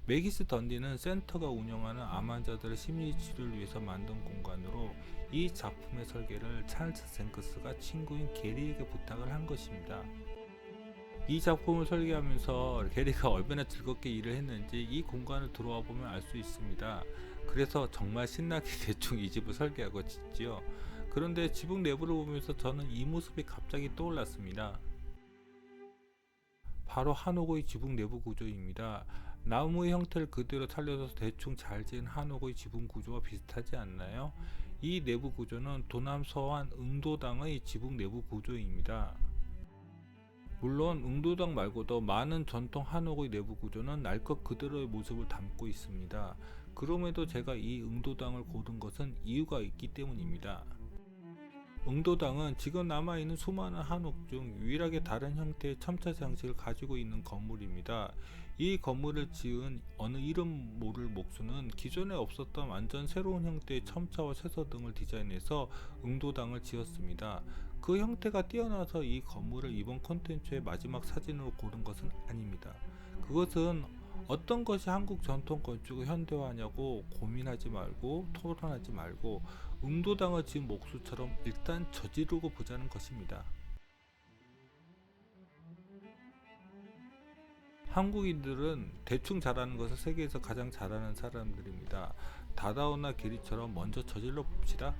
[SPEAKER 1] 매기스 던디는 센터가 운영하는 암 환자들의 심리 치료를 위해서 만든 공간으로 이 작품의 설계를 찰스 젠크스가 친구인 게리에게 부탁을 한 것입니다. 이 작품을 설계하면서 게리가 얼마나 즐겁게 일을 했는지 이 공간을 들어와 보면 알 수 있습니다. 그래서 정말 신나게 대충 이 집을 설계하고 짓지요. 그런데 지붕 내부를 보면서 저는 이 모습이 갑자기 떠올랐습니다. 바로 한옥의 지붕 내부 구조입니다. 나무의 형태를 그대로 살려서 대충 잘 지은 한옥의 지붕 구조와 비슷하지 않나요? 이 내부 구조는 도남서안 응도당의 지붕 내부 구조입니다. 물론 응도당 말고도 많은 전통 한옥의 내부 구조는 날 것 그대로의 모습을 담고 있습니다. 그럼에도 제가 이 응도당을 고른 것은 이유가 있기 때문입니다. 응도당은 지금 남아있는 수많은 한옥 중 유일하게 다른 형태의 첨차 장식을 가지고 있는 건물입니다. 이 건물을 지은 어느 이름 모를 목수는 기존에 없었던 완전 새로운 형태의 첨차와 쇠서 등을 디자인해서 응도당을 지었습니다. 그 형태가 뛰어나서 이 건물을 이번 콘텐츠의 마지막 사진으로 고른 것은 아닙니다. 그것은 어떤 것이 한국 전통 건축의 현대화냐고 고민하지 말고 토론하지 말고 응도당을 지은 목수처럼 일단 저지르고 보자는 것입니다. 한국인들은 대충 잘하는 것을 세계에서 가장 잘하는 사람들입니다. 다다오나 게리처럼 먼저 저질러 봅시다.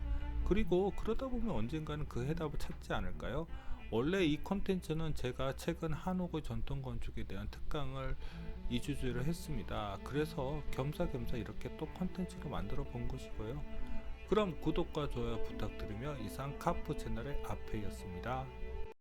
[SPEAKER 1] 그리고 그러다 보면 언젠가는 그 해답을 찾지 않을까요? 원래 이 콘텐츠는 제가 최근 한옥의 전통 건축에 대한 특강을 2주째로 했습니다. 그래서 겸사겸사 이렇게 또 콘텐츠로 만들어 본 것이고요. 그럼 구독과 좋아요 부탁드리며 이상 카프 채널의 아페이였습니다.